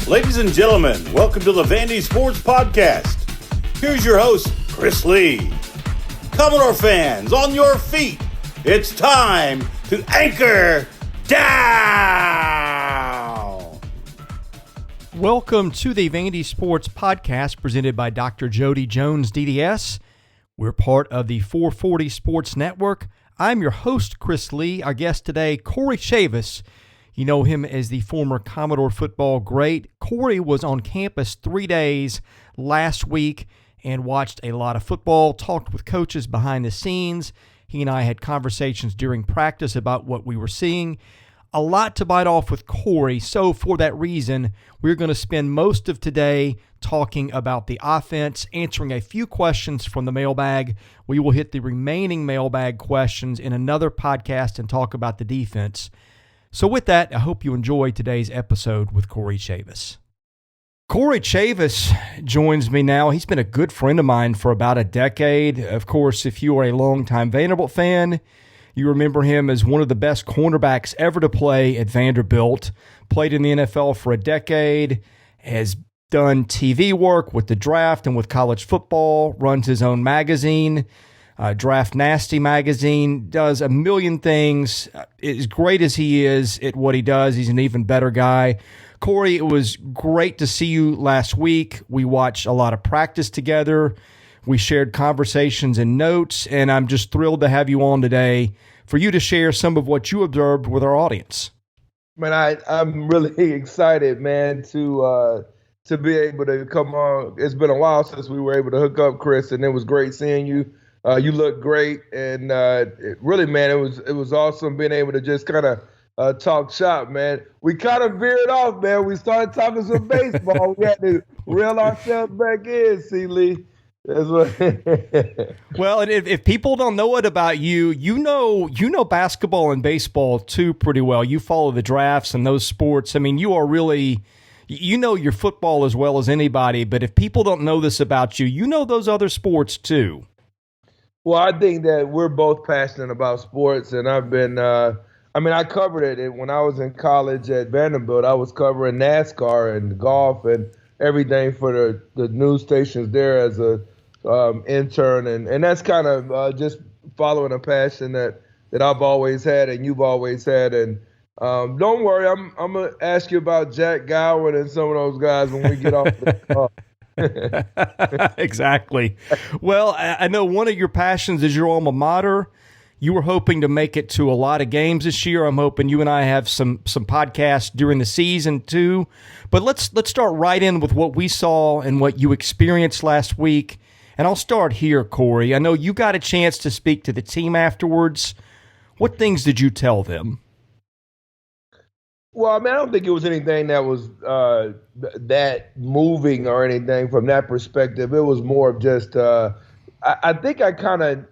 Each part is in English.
Ladies and gentlemen, welcome to the Vandy Sports Podcast. Here's your host, Chris Lee. Commodore fans, on your feet. It's time to anchor down. Welcome to the Vandy Sports Podcast presented by Dr. Jody Jones, DDS. We're part of the 440 Sports Network. I'm your host, Chris Lee. Our guest today, Corey Chavous. You know him as the former Commodore football great. Corey was on campus 3 days last week and watched a lot of football, talked with coaches behind the scenes. He and I had conversations during practice about what we were seeing. A lot to bite off with Corey, so for that reason, we're going to spend most of today talking about the offense, answering a few questions from the mailbag. We will hit the remaining mailbag questions in another podcast and talk about the defense. So with that, I hope you enjoy today's episode with Corey Chavous. Corey Chavous joins me now. He's been a good friend of mine for about a decade. Of course, if you are a longtime Vanderbilt fan, you remember him as one of the best cornerbacks ever to play at Vanderbilt. Played in the NFL for a decade, has done TV work with the draft and with college football, runs his own magazine, DraftNasty magazine, does a million things. As great as he is at what he does, he's an even better guy. Corey, it was great to see you last week. We watched a lot of practice together. We shared conversations and notes, and I'm just thrilled to have you on today for you to share some of what you observed with our audience. Man, I'm really excited, man, to be able to come on. It's been a while since we were able to hook up, Chris, and it was great seeing you. You look great, and really, man, it was awesome being able to just kind of talk shop, man. We kind of veered off, man. We started talking some baseball. We had to reel ourselves back in, see, Lee. That's what. Well, and if people don't know it about you, you know basketball and baseball too pretty well. You follow the drafts and those sports. I mean, you are really, you know your football as well as anybody. But if people don't know this about you, you know those other sports too. Well, I think that we're both passionate about sports, and I've been. I covered it when I was in college at Vanderbilt. I was covering NASCAR and golf and everything for the news stations there as a intern, and that's kind of just following a passion that I've always had and you've always had. And don't worry, I'm gonna ask you about Jack Gowan and some of those guys when we get off the call. Exactly. Well, I know one of your passions is your alma mater. You were hoping to make it to a lot of games this year. I'm hoping you and I have some podcasts during the season too. But let's start right in with what we saw and what you experienced last week. And I'll start here, Corey. I know you got a chance to speak to the team afterwards. What things did you tell them? Well, I mean, I don't think it was anything that was that moving or anything from that perspective. It was more of just I think I kind of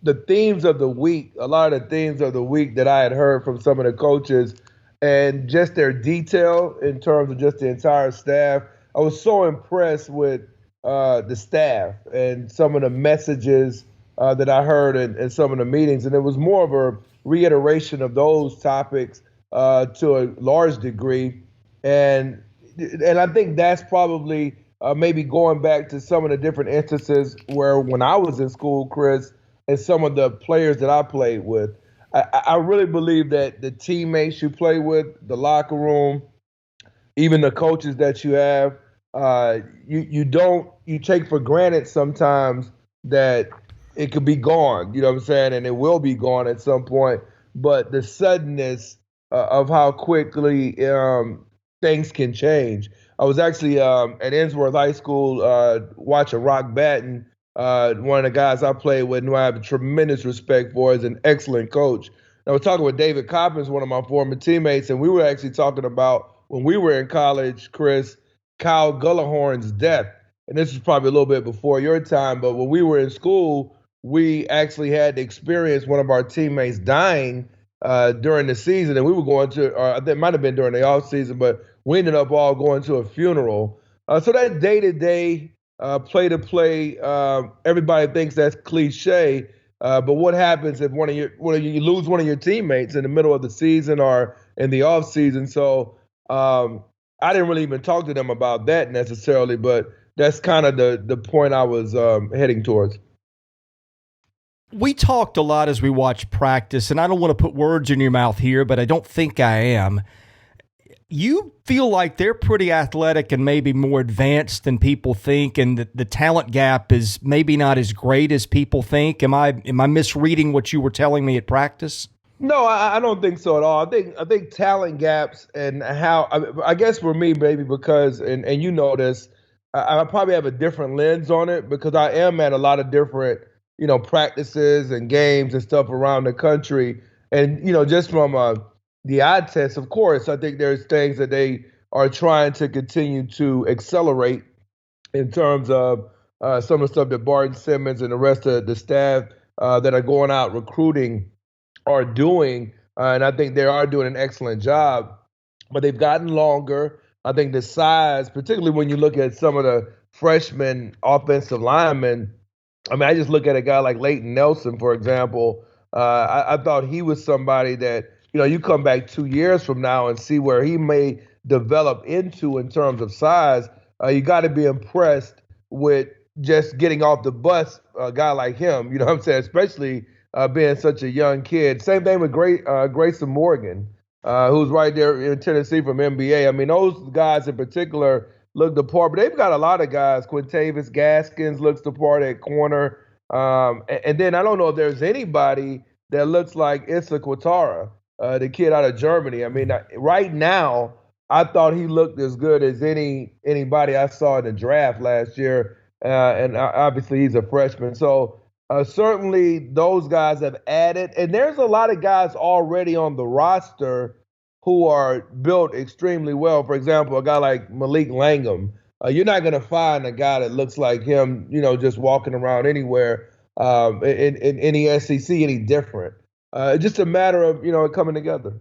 the themes of the week, a lot of the themes of the week that I had heard from some of the coaches and just their detail in terms of just the entire staff. I was so impressed with the staff and some of the messages that I heard in some of the meetings. And it was more of a reiteration of those topics to a large degree. And I think that's probably maybe going back to some of the different instances where when I was in school, Chris, and some of the players that I played with, I really believe that the teammates you play with, the locker room, even the coaches that you have, you take for granted sometimes that it could be gone, you know what I'm saying? And it will be gone at some point. But the suddenness of how quickly things can change. I was actually at Innsworth High School watching Rock Batten, one of the guys I played with, who I have a tremendous respect for, is an excellent coach. I was talking with David Coppins, one of my former teammates, and we were actually talking about when we were in college, Chris, Kyle Gullahorn's death. And this was probably a little bit before your time, but when we were in school, we actually had to experience one of our teammates dying during the season, and we were going to, or that might have been during the off season, but we ended up all going to a funeral. So that day-to-day, play-to-play, everybody thinks that's cliche, but what happens if you lose one of your teammates in the middle of the season or in the off season? So I didn't really even talk to them about that necessarily, but that's kind of the point I was heading towards. We talked a lot as we watched practice, and I don't want to put words in your mouth here, but I don't think I am. You feel like they're pretty athletic and maybe more advanced than people think, and the talent gap is maybe not as great as people think. Am I misreading what you were telling me at practice? No, I don't think so at all. I think talent gaps and how I guess for me, baby, because and you know this, I probably have a different lens on it because I am at a lot of different practices and games and stuff around the country, and just from the eye test, of course, I think there's things that they are trying to continue to accelerate in terms of some of the stuff that Barton Simmons and the rest of the staff that are going out recruiting are doing. And I think they are doing an excellent job, but they've gotten longer. I think the size, particularly when you look at some of the freshman offensive linemen, I mean, I just look at a guy like Leighton Nelson, for example. I thought he was somebody that, you come back 2 years from now and see where he may develop into in terms of size. You got to be impressed with just getting off the bus, a guy like him, you know what I'm saying, especially being such a young kid. Same thing with Grayson Morgan, who's right there in Tennessee from NBA. I mean, those guys in particular look the part, but they've got a lot of guys. Quintavis Gaskins looks the part at corner. And then I don't know if there's anybody that looks like Issa Quatara, the kid out of Germany. I mean, right now, I thought he looked as good as anybody I saw in the draft last year. And obviously he's a freshman. So certainly those guys have added. And there's a lot of guys already on the roster who are built extremely well. For example, a guy like Malik Langham. You're not going to find a guy that looks like him, just walking around anywhere in any SEC any different. It's just a matter of, it coming together.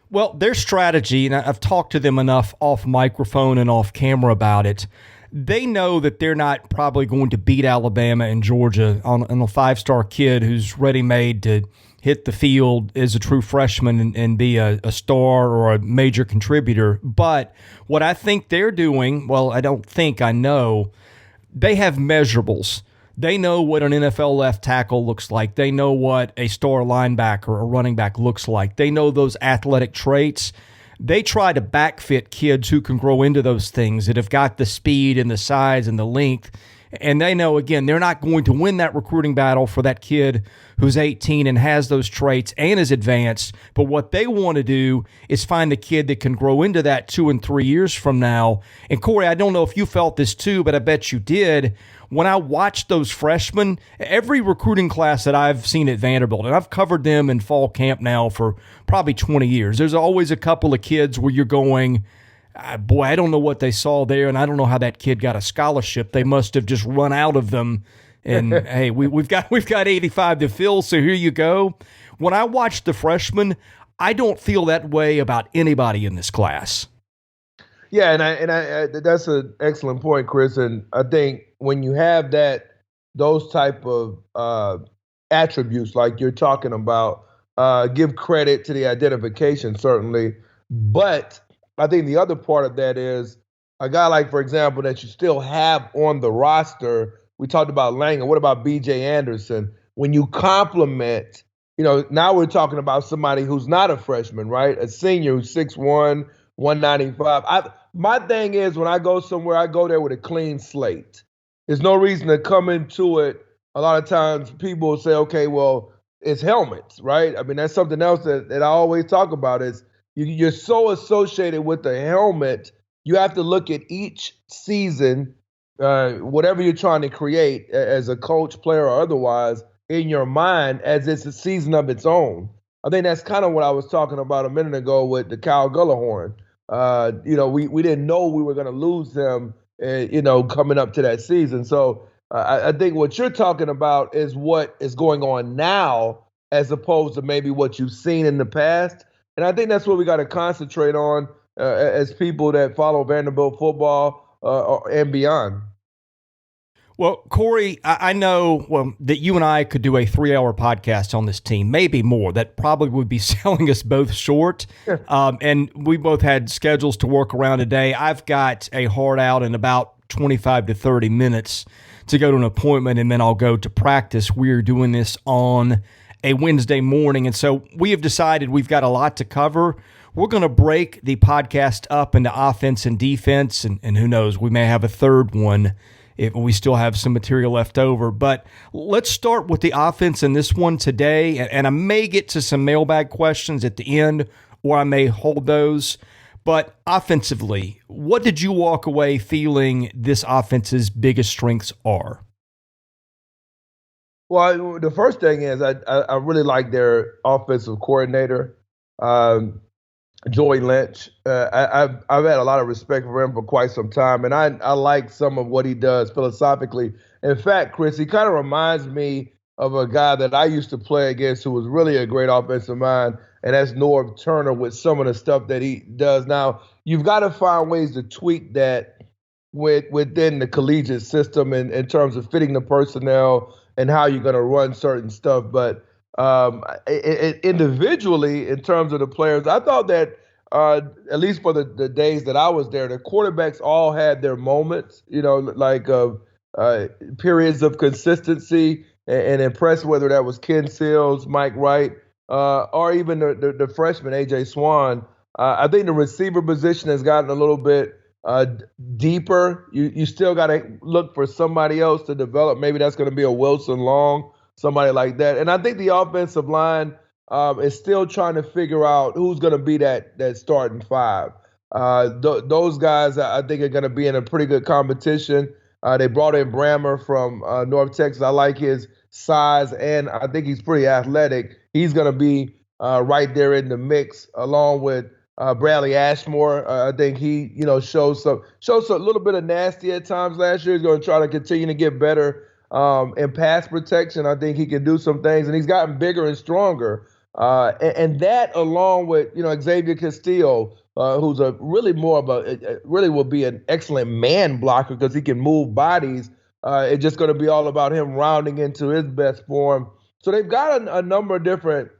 Well, their strategy, and I've talked to them enough off microphone and off camera about it, they know that they're not probably going to beat Alabama and Georgia on a five-star kid who's ready-made to hit the field as a true freshman and be a star or a major contributor. But what I think they're doing, well, I don't think, I know, they have measurables. They know what an NFL left tackle looks like. They know what a star linebacker or running back looks like. They know those athletic traits. They try to backfit kids who can grow into those things, that have got the speed and the size and the length. And they know, again, they're not going to win that recruiting battle for that kid who's 18 and has those traits and is advanced. But what they want to do is find the kid that can grow into that 2 and 3 years from now. And Corey, I don't know if you felt this too, but I bet you did. When I watched those freshmen, every recruiting class that I've seen at Vanderbilt, and I've covered them in fall camp now for probably 20 years, there's always a couple of kids where you're going, boy, I don't know what they saw there, and I don't know how that kid got a scholarship. They must have just run out of them. And hey, we've got 85 to fill, so here you go. When I watch the freshmen, I don't feel that way about anybody in this class. Yeah, and I that's an excellent point, Chris. And I think when you have those type of attributes like you're talking about, give credit to the identification, certainly. But I think the other part of that is a guy like, for example, that you still have on the roster. We talked about Langham. What about B.J. Anderson? When you complement, now we're talking about somebody who's not a freshman, right? A senior who's 6'1", 195. My thing is, when I go somewhere, I go there with a clean slate. There's no reason to come into it. A lot of times people will say, okay, well, it's helmets, right? I mean, that's something else that I always talk about is you're so associated with the helmet, you have to look at each season, whatever you're trying to create as a coach, player, or otherwise, in your mind as it's a season of its own. I think that's kind of what I was talking about a minute ago with the Kyle Gullahorn. We didn't know we were going to lose him, coming up to that season. So I think what you're talking about is what is going on now as opposed to maybe what you've seen in the past. And I think that's what we got to concentrate on as people that follow Vanderbilt football and beyond. Well, Corey, I know that you and I could do a 3-hour podcast on this team, maybe more. That probably would be selling us both short. And we both had schedules to work around today. I've got a hard out in about 25 to 30 minutes to go to an appointment, and then I'll go to practice. We're doing this on a Wednesday morning, and so we have decided we've got a lot to cover. We're going to break the podcast up into offense and defense, and who knows, we may have a third one if we still have some material left over. But let's start with the offense in this one today, and I may get to some mailbag questions at the end, or I may hold those. But offensively, what did you walk away feeling this offense's biggest strengths are? Well, the first thing is I really like their offensive coordinator, Joey Lynch. I've had a lot of respect for him for quite some time, and I like some of what he does philosophically. In fact, Chris, he kind of reminds me of a guy that I used to play against who was really a great offensive mind, and that's Norv Turner with some of the stuff that he does. Now, you've got to find ways to tweak that within the collegiate system in terms of fitting the personnel and how you're going to run certain stuff. But individually, in terms of the players, I thought that at least for the days that I was there, the quarterbacks all had their moments, like periods of consistency and impressed, whether that was Ken Seals, Mike Wright, or even the freshman, A.J. Swan. I think the receiver position has gotten a little bit deeper. You still got to look for somebody else to develop. Maybe that's going to be a Wilson Long, somebody like that. And I think the offensive line is still trying to figure out who's going to be that starting five. Those guys, I think, are going to be in a pretty good competition. They brought in Brammer from North Texas. I like his size, and I think he's pretty athletic. He's going to be right there in the mix, along with Bradley Ashmore. I think he, shows a little bit of nasty at times last year. He's going to try to continue to get better in pass protection. I think he can do some things, and he's gotten bigger and stronger. And that, along with Xavier Castillo, who's really will be an excellent man blocker because he can move bodies. It's just going to be all about him rounding into his best form. So they've got a number of different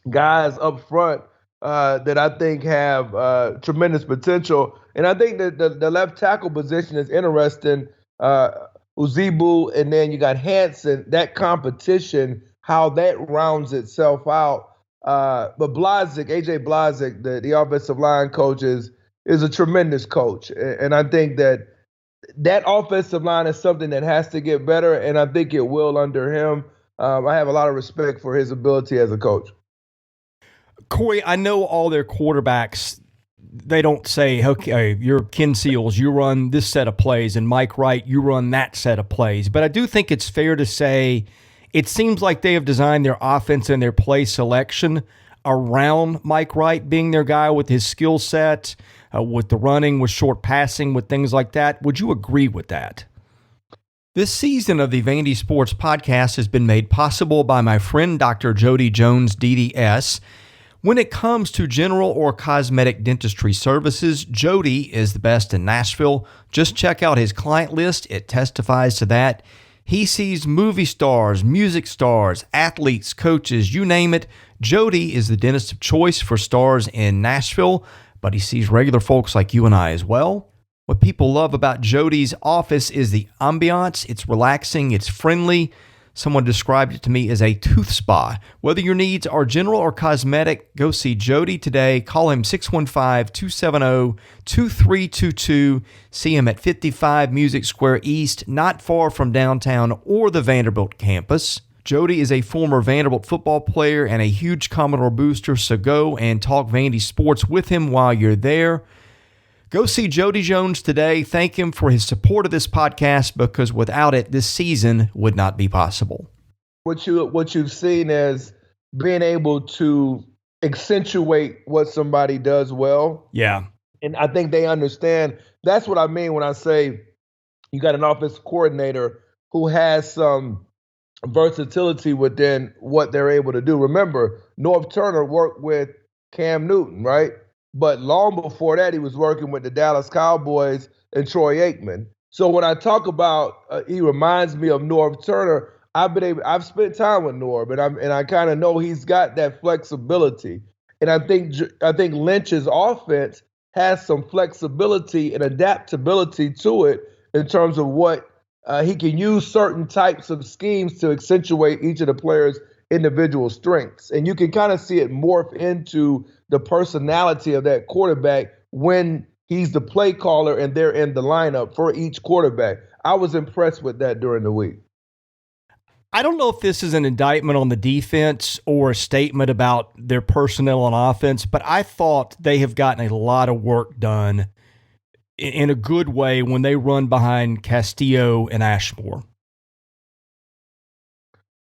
guys up front that I think have tremendous potential. And I think that the left tackle position is interesting. Uzibu, and then you got Hansen, that competition, how that rounds itself out. But Blazek, A.J. Blazek, the offensive line coach, is a tremendous coach. And I think that offensive line is something that has to get better, and I think it will under him. I have a lot of respect for his ability as a coach. Corey, I know all their quarterbacks, they don't say, okay, you're Ken Seals, you run this set of plays, and Mike Wright, you run that set of plays. But I do think it's fair to say it seems like they have designed their offense and their play selection around Mike Wright being their guy with his skill set, with the running, with short passing, with things like that. Would you agree with that? This season of the Vandy Sports Podcast has been made possible by my friend Dr. Jody Jones, DDS. When it comes to general or cosmetic dentistry services, Jody is the best in Nashville. Just check out his client list. It testifies to that. He sees movie stars, music stars, athletes, coaches, you name it. Jody is the dentist of choice for stars in Nashville, but he sees regular folks like you and I as well. What people love about Jody's office is the ambiance. It's relaxing, it's friendly. Someone described it to me as a tooth spa. Whether your needs are general or cosmetic, go see Jody today. Call him 615-270-2322. See him at 55 Music Square East, not far from downtown or the Vanderbilt campus. Jody is a former Vanderbilt football player and a huge Commodore booster, so go and talk Vandy sports with him while you're there. Go see Jody Jones today. Thank him for his support of this podcast, because without it, this season would not be possible. What you've seen is being able to accentuate what somebody does well. Yeah. And I think they understand. That's what I mean when I say you got an offensive coordinator who has some versatility within what they're able to do. Remember, Norv Turner worked with Cam Newton, right? But long before that, he was working with the Dallas Cowboys and Troy Aikman. So when I talk about he reminds me of Norv Turner, I've spent time with Norv, and I kind of know he's got that flexibility. And I think Lynch's offense has some flexibility and adaptability to it in terms of what he can use certain types of schemes to accentuate each of the players' individual strengths. And you can kind of see it morph into the personality of that quarterback when he's the play caller and they're in the lineup for each quarterback. I was impressed with that during the week. I don't know if this is an indictment on the defense or a statement about their personnel on offense, but I thought they have gotten a lot of work done in a good way when they run behind Castillo and Ashmore.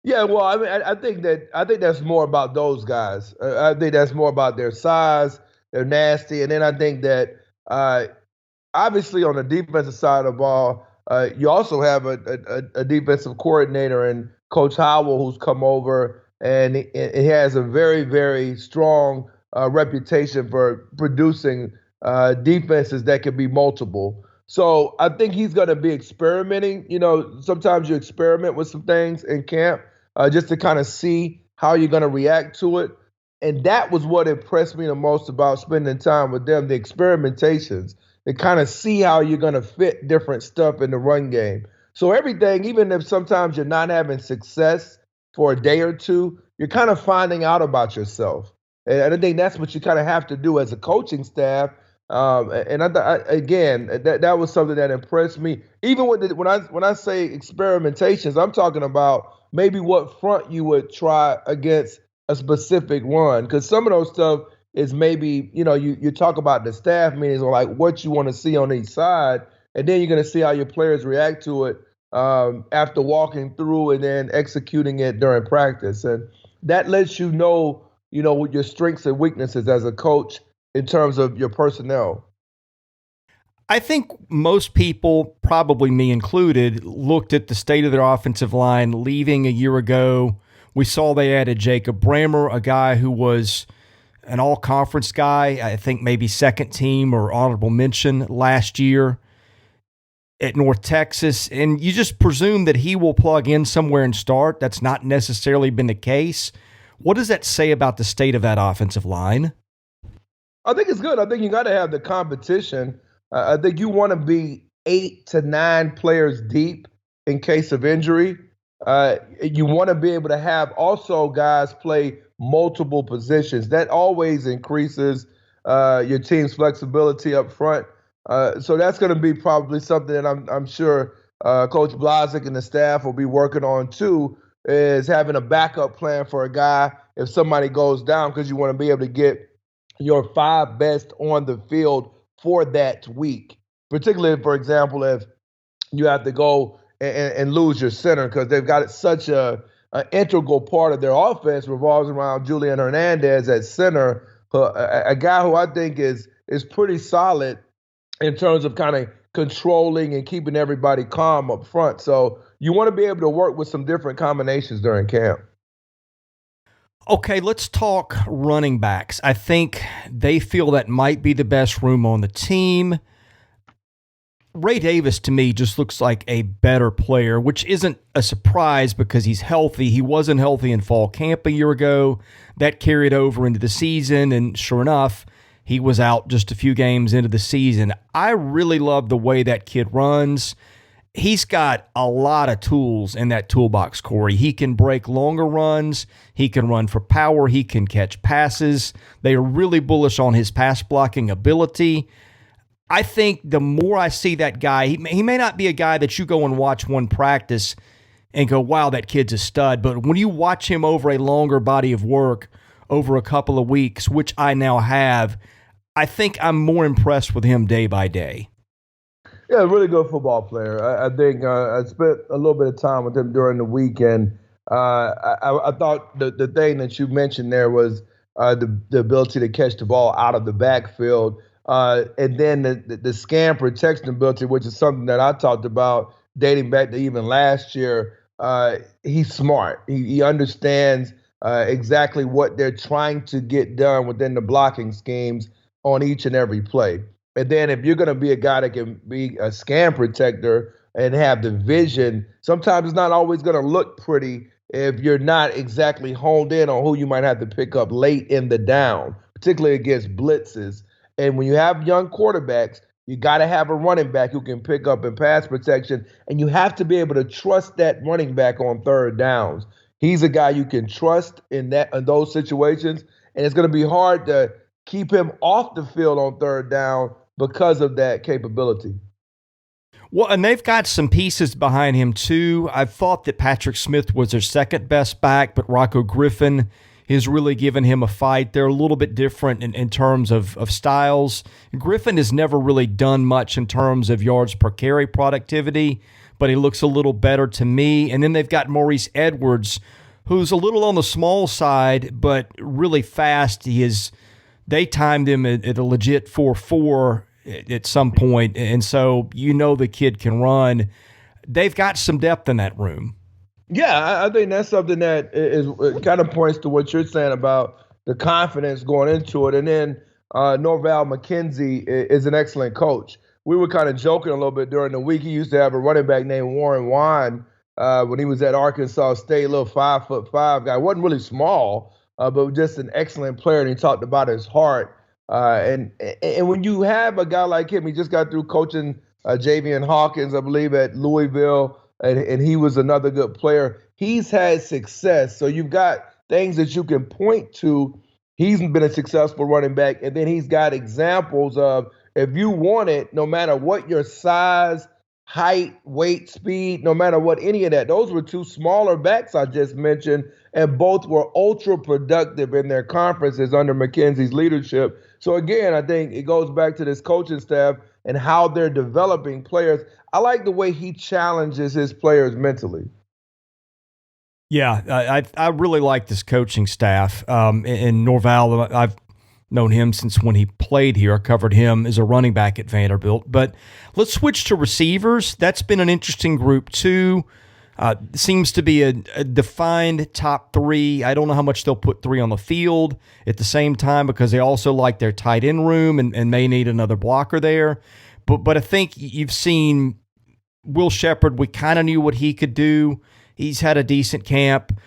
Yeah, well, I mean, I think that's more about those guys. I think that's more about their size, they're nasty, and then I think that obviously on the defensive side of the ball, you also have a defensive coordinator and Coach Howell who's come over, and he has a very, very strong reputation for producing defenses that can be multiple. So I think he's going to be experimenting. Sometimes you experiment with some things in camp just to kind of see how you're going to react to it. And that was what impressed me the most about spending time with them, the experimentations, to kind of see how you're going to fit different stuff in the run game. So everything, even if sometimes you're not having success for a day or two, you're kind of finding out about yourself. And I think that's what you kind of have to do as a coaching staff. And that was something that impressed me. Even when I say experimentations, I'm talking about maybe what front you would try against a specific run, because some of those stuff is maybe you talk about the staff meetings or like what you want to see on each side, and then you're going to see how your players react to it after walking through and then executing it during practice, and that lets you know what your strengths and weaknesses as a coach in terms of your personnel. I think most people, probably me included, looked at the state of their offensive line leaving a year ago. We saw they added Jacob Brammer, a guy who was an all-conference guy, I think maybe second team or honorable mention last year at North Texas. And you just presume that he will plug in somewhere and start. That's not necessarily been the case. What does that say about the state of that offensive line? I think it's good. I think you got to have the competition. I think you want to be 8 to 9 players deep in case of injury. You want to be able to have also guys play multiple positions. That always increases your team's flexibility up front. So that's going to be probably something that I'm sure Coach Blazek and the staff will be working on too, is having a backup plan for a guy if somebody goes down, because you want to be able to get your 5 best on the field for that week. Particularly, for example, if you have to go and lose your center, because they've got such an integral part of their offense revolves around Julian Hernandez at center, a guy who I think is pretty solid in terms of kind of controlling and keeping everybody calm up front. So you want to be able to work with some different combinations during camp. Okay, let's talk running backs. I think they feel that might be the best room on the team. Ray Davis, to me, just looks like a better player, which isn't a surprise because he's healthy. He wasn't healthy in fall camp a year ago. That carried over into the season, and sure enough, he was out just a few games into the season. I really love the way that kid runs. He's got a lot of tools in that toolbox, Corey. He can break longer runs. He can run for power. He can catch passes. They are really bullish on his pass blocking ability. I think the more I see that guy, he may not be a guy that you go and watch one practice and go, wow, that kid's a stud. But when you watch him over a longer body of work, over a couple of weeks, which I now have, I think I'm more impressed with him day by day. Yeah, really good football player. I think I spent a little bit of time with him during the week, and I thought the thing that you mentioned there was the ability to catch the ball out of the backfield, and then the scan protection ability, which is something that I talked about dating back to even last year. He's smart. He understands exactly what they're trying to get done within the blocking schemes on each and every play. And then if you're going to be a guy that can be a scan protector and have the vision, sometimes it's not always going to look pretty if you're not exactly honed in on who you might have to pick up late in the down, particularly against blitzes. And when you have young quarterbacks, you got to have a running back who can pick up in pass protection, and you have to be able to trust that running back on third downs. He's a guy you can trust in those situations, and it's going to be hard to keep him off the field on third down because of that capability. Well, and they've got some pieces behind him, too. I thought that Patrick Smith was their second best back, but Rocco Griffin has really given him a fight. They're a little bit different in terms of styles. Griffin has never really done much in terms of yards per carry productivity, but he looks a little better to me. And then they've got Maurice Edwards, who's a little on the small side, but really fast. They timed him at a legit 4.4 at some point, and so the kid can run. They've got some depth in that room. Yeah, I think that's something that it kind of points to what you're saying about the confidence going into it. And then Norval McKenzie is an excellent coach. We were kind of joking a little bit during the week. He used to have a running back named Warren Wine when he was at Arkansas State, a little 5'5" guy. Wasn't really small, but just an excellent player. And he talked about his heart. And when you have a guy like him, he just got through coaching Javian Hawkins, I believe, at Louisville, and he was another good player. He's had success. So you've got things that you can point to. He's been a successful running back, and then he's got examples of if you want it, no matter what your size, height, weight, speed, no matter what any of that. Those were two smaller backs I just mentioned, and both were ultra productive in their conferences under McKenzie's leadership. So again, I think it goes back to this coaching staff and how they're developing players. I like the way he challenges his players mentally. Yeah, I really like this coaching staff. And Norval, I've known him since when he played here. I covered him as a running back at Vanderbilt. But let's switch to receivers. That's been an interesting group too. Seems to be a defined top three. I don't know how much they'll put three on the field at the same time because they also like their tight end room and may need another blocker there. But I think you've seen Will Shepherd. We kind of knew what he could do. He's had a decent camp.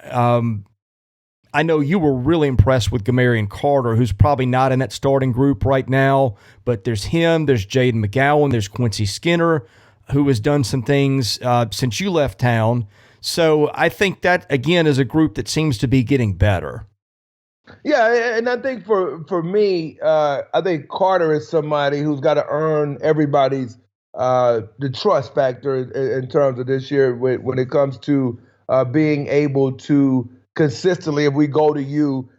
I know you were really impressed with Gamarian Carter, who's probably not in that starting group right now, but there's him, there's Jaden McGowan, there's Quincy Skinner, who has done some things since you left town. So I think that, again, is a group that seems to be getting better. Yeah, and I think for me, I think Carter is somebody who's got to earn everybody's the trust factor in terms of this year when it comes to being able to consistently, if we go to you,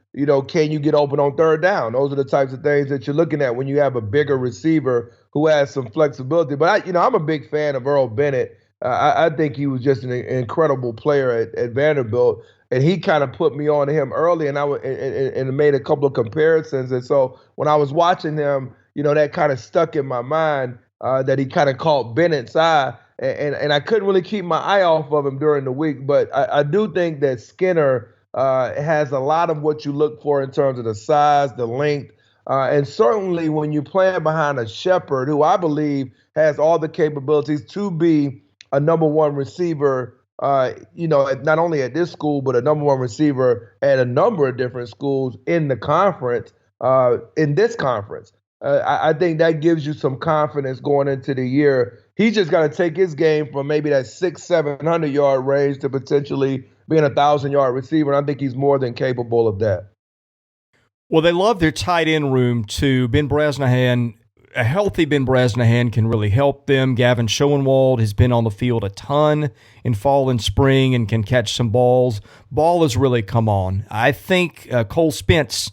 can you get open on third down? Those are the types of things that you're looking at when you have a bigger receiver who has some flexibility. But I'm a big fan of Earl Bennett. I think he was just an incredible player at Vanderbilt, and he kind of put me on to him early, and made a couple of comparisons. And so when I was watching him, that kind of stuck in my mind that he kind of caught Bennett's eye, and I couldn't really keep my eye off of him during the week. But I do think that Skinner has a lot of what you look for in terms of the size, the length, and certainly when you're playing behind a Shepherd, who I believe has all the capabilities to be a number one receiver, not only at this school, but a number one receiver at a number of different schools in the conference, in this conference. I think that gives you some confidence going into the year. He's just got to take his game from maybe that 600-700 yard range to potentially being 1,000-yard receiver. And I think he's more than capable of that. Well, they love their tight end room too. Ben Bresnahan, a healthy Ben Bresnahan can really help them. Gavin Schoenwald has been on the field a ton in fall and spring and can catch some balls. Ball has really come on. I think Cole Spence,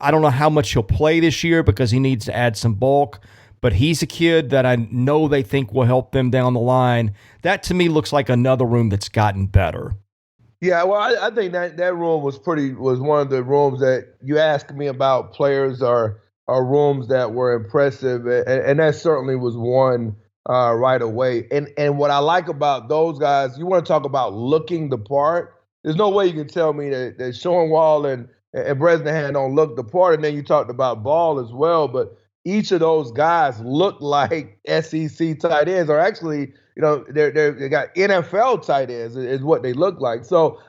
I don't know how much he'll play this year because he needs to add some bulk, but he's a kid that I know they think will help them down the line. That to me looks like another room that's gotten better. Yeah, well, I think that room was one of the rooms that you asked me about players or rooms that were impressive, and that certainly was one right away. And what I like about those guys, you want to talk about looking the part. There's no way you can tell me that Schoenwald and Bresnahan don't look the part. And then you talked about Ball as well, but each of those guys look like SEC tight ends, or actually, they got NFL tight ends is what they look like. So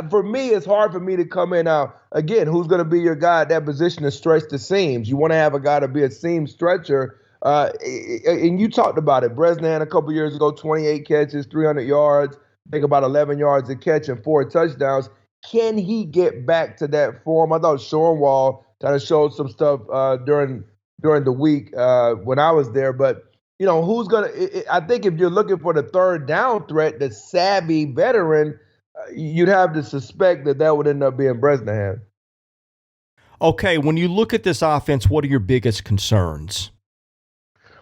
for me, it's hard for me to come in now. Again, who's going to be your guy at that position to stretch the seams? You want to have a guy to be a seam stretcher. And you talked about it. Bresnahan a couple years ago, 28 catches, 300 yards, I think about 11 yards a catch and 4 touchdowns. Can he get back to that form? I thought Shornwall kind of showed some stuff during the week when I was there. But, who's going to – I think if you're looking for the third down threat, the savvy veteran, you'd have to suspect that would end up being Bresnahan. Okay, when you look at this offense, what are your biggest concerns?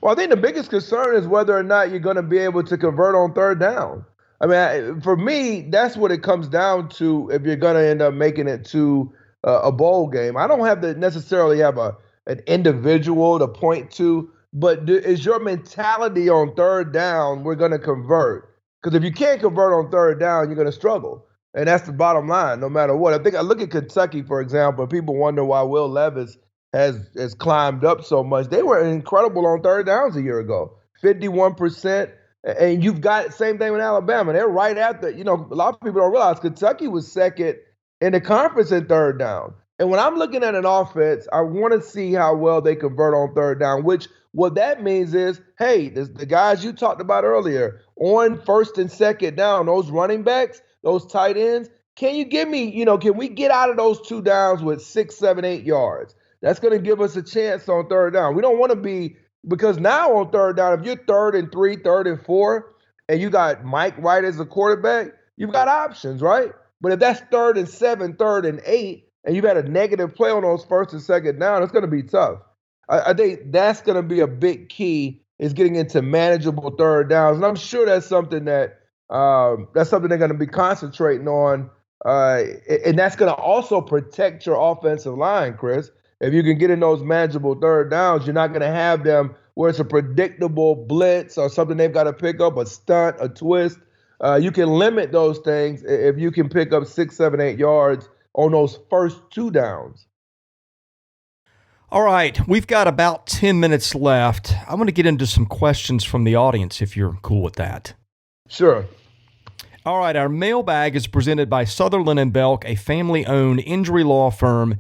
Well, I think the biggest concern is whether or not you're going to be able to convert on third down. I mean, for me, that's what it comes down to if you're going to end up making it to a bowl game. I don't have to necessarily have an individual to point to, but is your mentality on third down, we're going to convert? Because if you can't convert on third down, you're going to struggle. And that's the bottom line, no matter what. I think I look at Kentucky, for example, and people wonder why Will Levis has climbed up so much. They were incredible on third downs a year ago, 51%. And you've got same thing with Alabama. They're right after, a lot of people don't realize Kentucky was second in the conference in third down. And when I'm looking at an offense, I want to see how well they convert on third down, which what that means is, hey, the guys you talked about earlier, on first and second down, those running backs, those tight ends, can you give me, can we get out of those 2 downs with 6, 7, 8 yards? That's going to give us a chance on third down. We don't want to be, because now on third down, if you're 3rd and 3, 3rd and 4, and you got Mike Wright as a quarterback, you've got options, right? But if that's 3rd and 7, 3rd and 8, and you've had a negative play on those first and second down, it's going to be tough. I think that's going to be a big key, is getting into manageable third downs. And I'm sure that's something they're going to be concentrating on. And that's going to also protect your offensive line, Chris. If you can get in those manageable third downs, you're not going to have them where it's a predictable blitz or something they've got to pick up, a stunt, a twist. You can limit those things if you can pick up 6, 7, 8 yards on those first 2 downs. All right, we've got about 10 minutes left. I want to get into some questions from the audience, if you're cool with that. Sure. All right, our mailbag is presented by Sutherland & Belk, a family-owned injury law firm.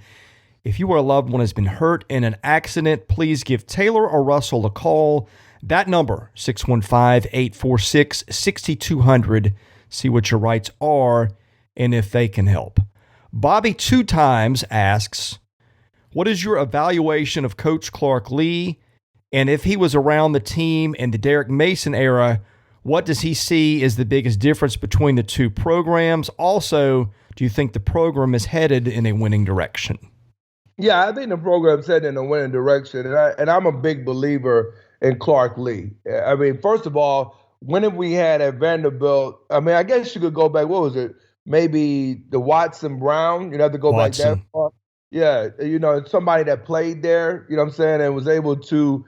If you or a loved one has been hurt in an accident, please give Taylor or Russell a call. That number, 615-846-6200. See what your rights are and if they can help. Bobby 2 times asks, what is your evaluation of Coach Clark Lee? And if he was around the team in the Derek Mason era, what does he see as the biggest difference between the 2 programs? Also, do you think the program is headed in a winning direction? Yeah, I think the program's heading in a winning direction, and I'm a big believer in Clark Lee. I mean, first of all, when have we had at Vanderbilt? I mean, I guess you could go back. What was it? Maybe the Watson Brown. You'd have to go back that far. Yeah, somebody that played there. You know what I'm saying, and was able to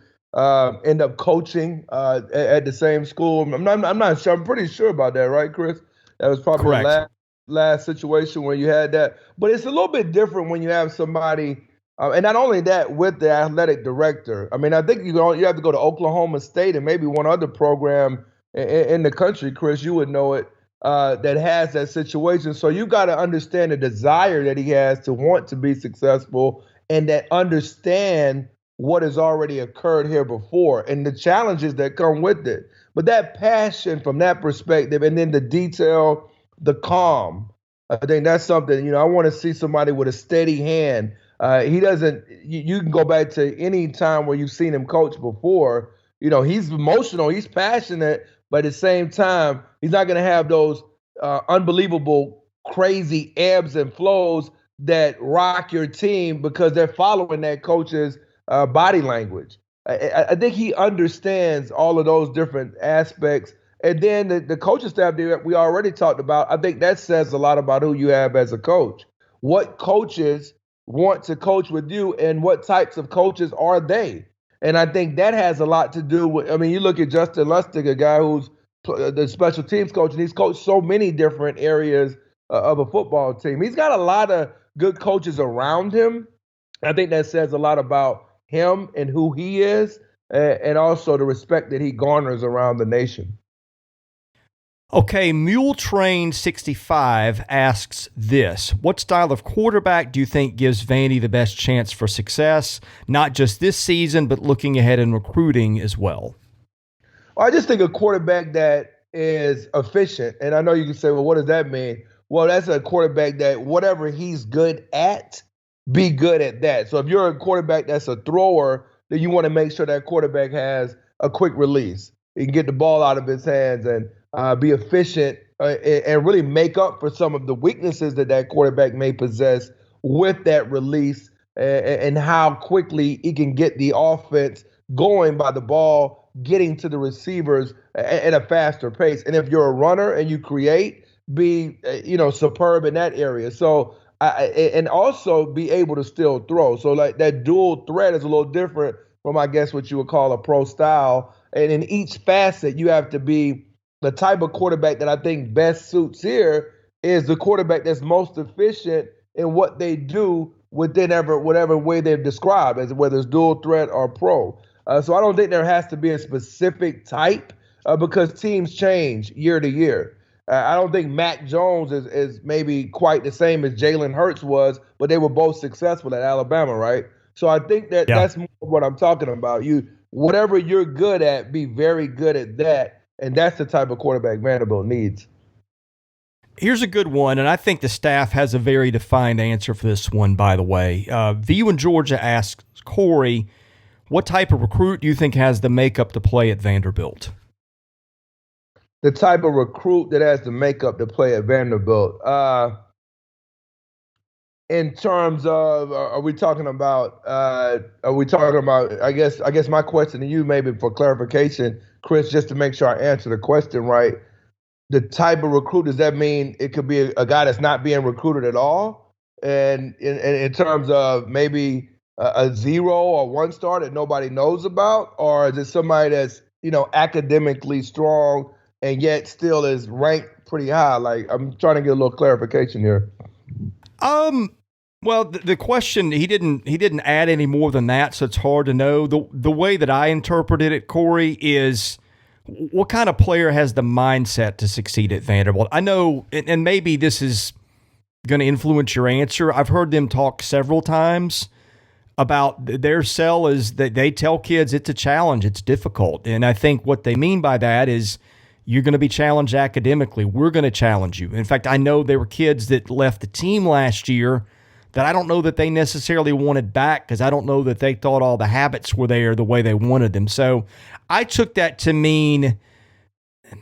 end up coaching at the same school. I'm not sure. I'm pretty sure about that, right, Chris? That was probably correct. The last situation where you had that. But it's a little bit different when you have somebody, and not only that, with the athletic director. I mean, I think you have to go to Oklahoma State and maybe one other program in the country, Chris, you would know it, that has that situation. So you got to understand the desire that he has to want to be successful and that understand what has already occurred here before and the challenges that come with it. But that passion from that perspective, and then the detail, the calm, I think that's something, I want to see somebody with a steady hand. He doesn't, you can go back to any time where you've seen him coach before. He's emotional, he's passionate, but at the same time, he's not going to have those unbelievable, crazy ebbs and flows that rock your team because they're following that coach's body language. I think he understands all of those different aspects. And then the coaching staff that we already talked about, I think that says a lot about who you have as a coach. What coaches want to coach with you and what types of coaches are they? And I think that has a lot to do with, you look at Justin Lustig, a guy who's the special teams coach, and he's coached so many different areas of a football team. He's got a lot of good coaches around him. I think that says a lot about him and who he is, and also the respect that he garners around the nation. Okay, Mule Train 65 asks this. What style of quarterback do you think gives Vandy the best chance for success, not just this season, but looking ahead in recruiting as well? I just think a quarterback that is efficient. And I know you can say, well, what does that mean? Well, that's a quarterback that whatever he's good at, be good at that. So if you're a quarterback that's a thrower, then you want to make sure that quarterback has a quick release. He can get the ball out of his hands and be efficient and really make up for some of the weaknesses that quarterback may possess with that release and how quickly he can get the offense going by the ball getting to the receivers at a faster pace. And if you're a runner and you create, be superb in that area. So and also be able to still throw. So like that dual threat is a little different from, I guess, what you would call a pro style. And in each facet, you have to be the type of quarterback that I think best suits here is the quarterback that's most efficient in what they do within whatever way they've described, as whether it's dual threat or pro. So I don't think there has to be a specific type because teams change year to year. I don't think Mac Jones is maybe quite the same as Jalen Hurts was, but they were both successful at Alabama, right? So I think that's more what I'm talking about. Whatever you're good at, be very good at that. And that's the type of quarterback Vanderbilt needs. Here's a good one, and I think the staff has a very defined answer for this one, by the way. VU in Georgia asks Corey, what type of recruit do you think has the makeup to play at Vanderbilt? The type of recruit that has the makeup to play at Vanderbilt. In terms of, are we talking about? I guess my question to you, maybe for clarification, Chris, just to make sure I answer the question right. The type of recruit, does that mean it could be a guy that's not being recruited at all? And in terms of maybe a 0 or 1 star that nobody knows about, or is it somebody that's academically strong and yet still is ranked pretty high? Like, I'm trying to get a little clarification here. Well, the question, he didn't add any more than that, so it's hard to know. The way that I interpreted it, Corey, is what kind of player has the mindset to succeed at Vanderbilt? I know, and maybe this is going to influence your answer. I've heard them talk several times about their sell is that they tell kids it's a challenge, it's difficult. And I think what they mean by that is you're going to be challenged academically. We're going to challenge you. In fact, I know there were kids that left the team last year that I don't know that they necessarily wanted back because I don't know that they thought all the habits were there the way they wanted them. So I took that to mean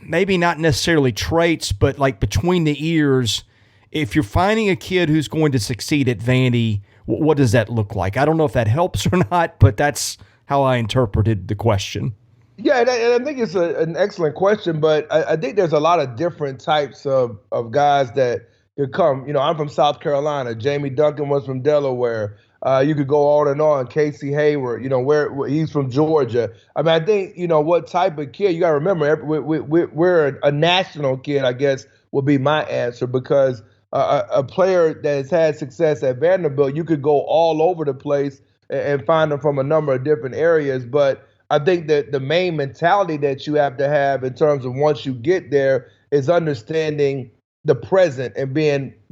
maybe not necessarily traits, but like between the ears, if you're finding a kid who's going to succeed at Vandy, what does that look like? I don't know if that helps or not, but that's how I interpreted the question. Yeah, and I think it's an excellent question, but I think there's a lot of different types of guys that could come. I'm from South Carolina. Jamie Duncan was from Delaware. You could go on and on. Casey Hayward, where he's from Georgia. I mean, I think, what type of kid, you got to remember, we're a national kid, I guess, would be my answer, because a player that has had success at Vanderbilt, you could go all over the place and find them from a number of different areas. But I think that the main mentality that you have to have in terms of once you get there is understanding the present and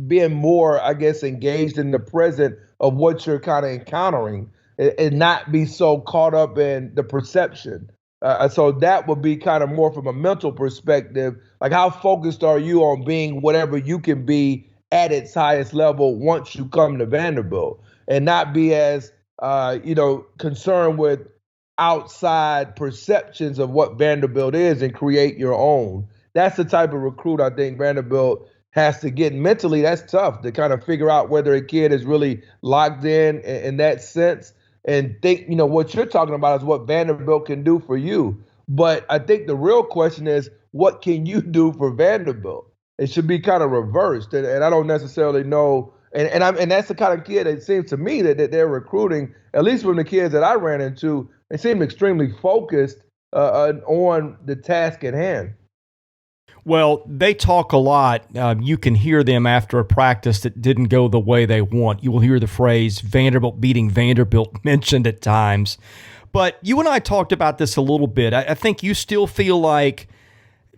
being more, I guess, engaged in the present of what you're kind of encountering and not be so caught up in the perception. So that would be kind of more from a mental perspective. Like, how focused are you on being whatever you can be at its highest level once you come to Vanderbilt, and not be as, concerned with outside perceptions of what Vanderbilt is and create your own. That's the type of recruit I think Vanderbilt has to get. Mentally, that's tough to kind of figure out whether a kid is really locked in that sense and think, what you're talking about is what Vanderbilt can do for you. But I think the real question is, what can you do for Vanderbilt? It should be kind of reversed. And I don't necessarily know. And that's the kind of kid it seems to me that they're recruiting, at least from the kids that I ran into, they seem extremely focused on the task at hand. Well, they talk a lot. You can hear them after a practice that didn't go the way they want. You will hear the phrase Vanderbilt beating Vanderbilt mentioned at times. But you and I talked about this a little bit. I think you still feel like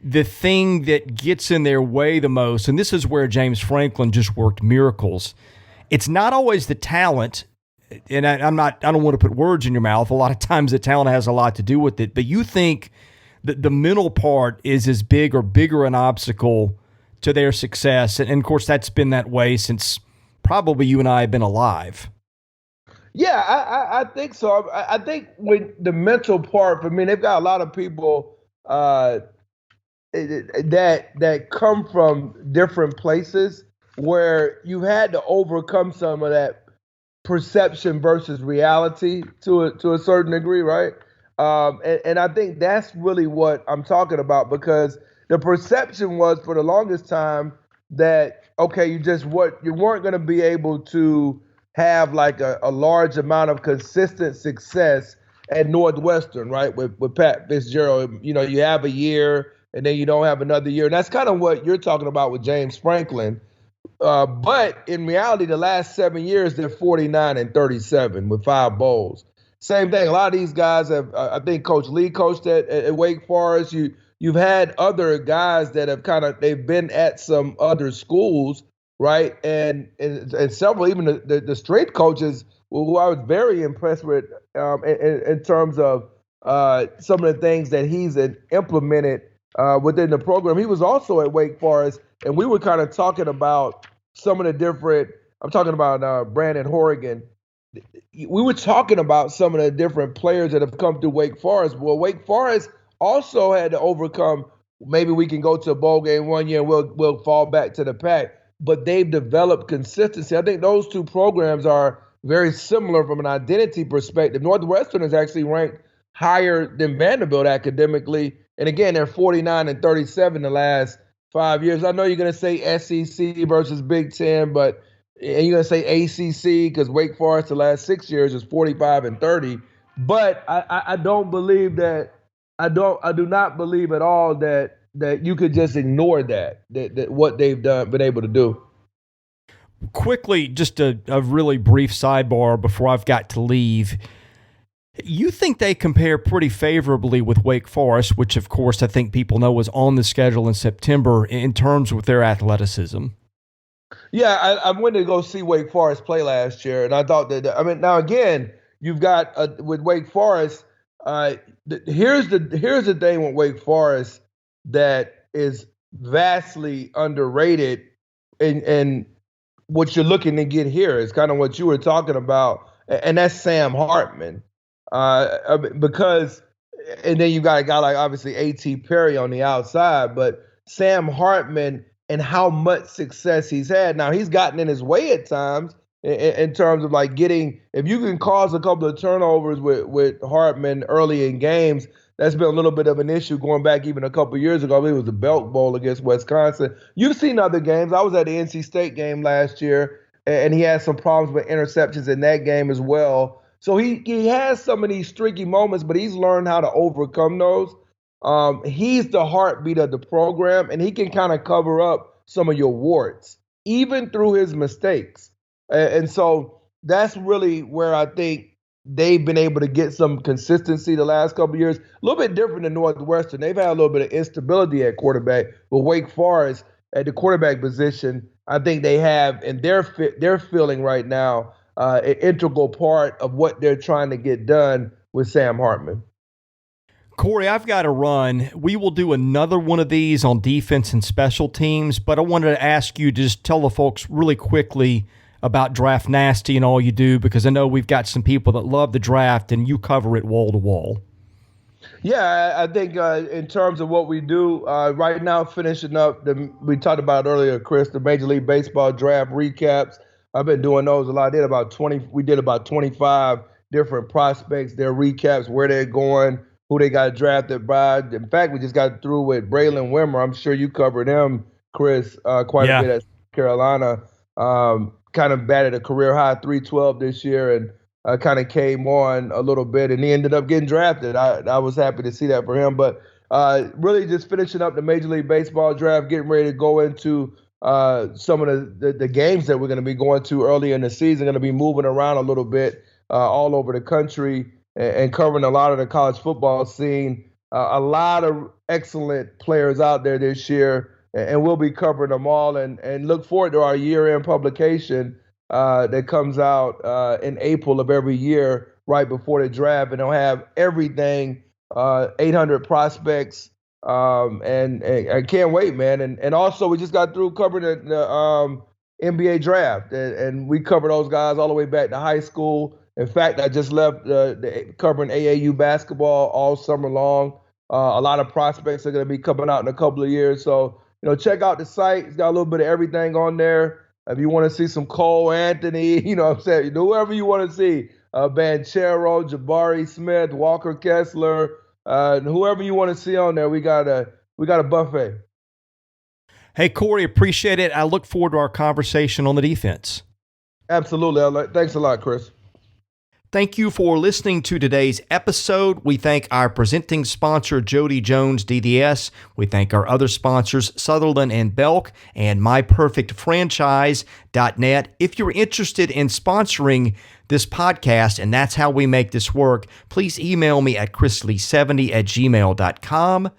the thing that gets in their way the most, and this is where James Franklin just worked miracles, it's not always the talent, and I don't want to put words in your mouth. A lot of times the talent has a lot to do with it, but you think that the mental part is as big or bigger an obstacle to their success. And of course, that's been that way since probably you and I have been alive. Yeah, I think so. I think with the mental part, for me, they've got a lot of people that come from different places where you've had to overcome some of that perception versus reality to a certain degree, right? And I think that's really what I'm talking about, because the perception was for the longest time that, okay, you weren't going to be able to have like a large amount of consistent success at Northwestern, right? With Pat Fitzgerald, you have a year and then you don't have another year. And that's kind of what you're talking about with James Franklin. But in reality, the last 7 years, they're 49-37 with 5 bowls. Same thing. A lot of these guys have, I think Coach Lee coached at Wake Forest. You've had other guys that have they've been at some other schools, right? And several, even the strength coaches, who I was very impressed with in terms of some of the things that he's implemented within the program. He was also at Wake Forest, and we were kind of talking about some of the different, I'm talking about Brandon Horrigan. We were talking about some of the different players that have come through Wake Forest. Well, Wake Forest also had to overcome, maybe we can go to a bowl game one year and we'll fall back to the pack, but they've developed consistency. I think those two programs are very similar from an identity perspective. Northwestern is actually ranked higher than Vanderbilt academically. And again, they're 49-37 the last 5 years. I know you're going to say SEC versus Big Ten, and you're going to say ACC because Wake Forest the last 6 years is 45-30. But I don't believe that. I do not believe at all that you could just ignore that what they've been able to do. Quickly, just a really brief sidebar before I've got to leave. You think they compare pretty favorably with Wake Forest, which, of course, I think people know was on the schedule in September in terms with their athleticism. Yeah, I went to go see Wake Forest play last year, and I thought that. Now again, you've got with Wake Forest. Here's the thing with Wake Forest that is vastly underrated, and what you're looking to get here is kind of what you were talking about, and that's Sam Hartman. Because, and then you got a guy like obviously A.T. Perry on the outside, but Sam Hartman and how much success he's had. Now, he's gotten in his way at times in terms of like if you can cause a couple of turnovers with Hartman early in games, that's been a little bit of an issue going back even a couple of years ago. I believe it was the Belk Bowl against Wisconsin. You've seen other games. I was at the NC State game last year, and he had some problems with interceptions in that game as well. So he has some of these streaky moments, but he's learned how to overcome those. He's the heartbeat of the program, and he can kind of cover up some of your warts, even through his mistakes. And so that's really where I think they've been able to get some consistency the last couple of years. A little bit different than Northwestern. They've had a little bit of instability at quarterback, but Wake Forest at the quarterback position, I think they have, and they're feeling right now, an integral part of what they're trying to get done with Sam Hartman. Corey, I've got to run. We will do another one of these on defense and special teams, but I wanted to ask you to just tell the folks really quickly about DraftNasty and all you do, because I know we've got some people that love the draft and you cover it wall to wall. Yeah, I think in terms of what we do right now, finishing up, we talked about earlier, Chris, the Major League Baseball draft recaps. I've been doing those a lot. We did about 25 different prospects, their recaps, where they're going, who they got drafted by. In fact, we just got through with Braylon Wimmer. I'm sure you covered him, Chris, quite a bit at Carolina. Kind of batted a career high 312 this year, and kind of came on a little bit, and he ended up getting drafted. I was happy to see that for him. But really just finishing up the Major League Baseball draft, getting ready to go into some of the games that we're going to be going to early in the season. Going to be moving around a little bit all over the country and covering a lot of the college football scene. A lot of excellent players out there this year, and we'll be covering them all. And look forward to our year-end publication that comes out in April of every year, right before the draft, and it'll have everything, 800 prospects, and I can't wait, man. And also, we just got through covering the NBA draft, and we covered those guys all the way back to high school. In fact, I just left covering AAU basketball all summer long. A lot of prospects are going to be coming out in a couple of years. So, check out the site. It's got a little bit of everything on there. If you want to see some Cole Anthony, what I'm saying, whoever you want to see, Banchero, Jabari Smith, Walker Kessler, whoever you want to see on there, we got a buffet. Hey, Corey, appreciate it. I look forward to our conversation on the defense. Absolutely. Thanks a lot, Chris. Thank you for listening to today's episode. We thank our presenting sponsor, Jody Jones DDS. We thank our other sponsors, Sutherland and Belk and MyPerfectFranchise.net. If you're interested in sponsoring this podcast, and that's how we make this work, please email me at chrisley70@gmail.com.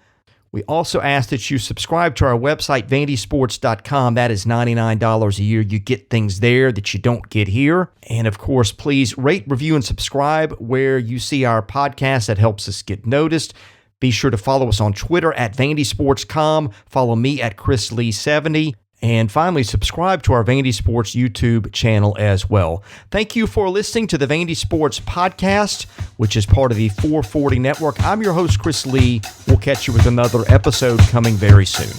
We also ask that you subscribe to our website, vandysports.com. That is $99 a year. You get things there that you don't get here. And of course, please rate, review, and subscribe where you see our podcast. That helps us get noticed. Be sure to follow us on Twitter at vandysports.com. Follow me at chrisley70. And finally, subscribe to our Vandy Sports YouTube channel as well. Thank you for listening to the Vandy Sports Podcast, which is part of the 440 Network. I'm your host, Chris Lee. We'll catch you with another episode coming very soon.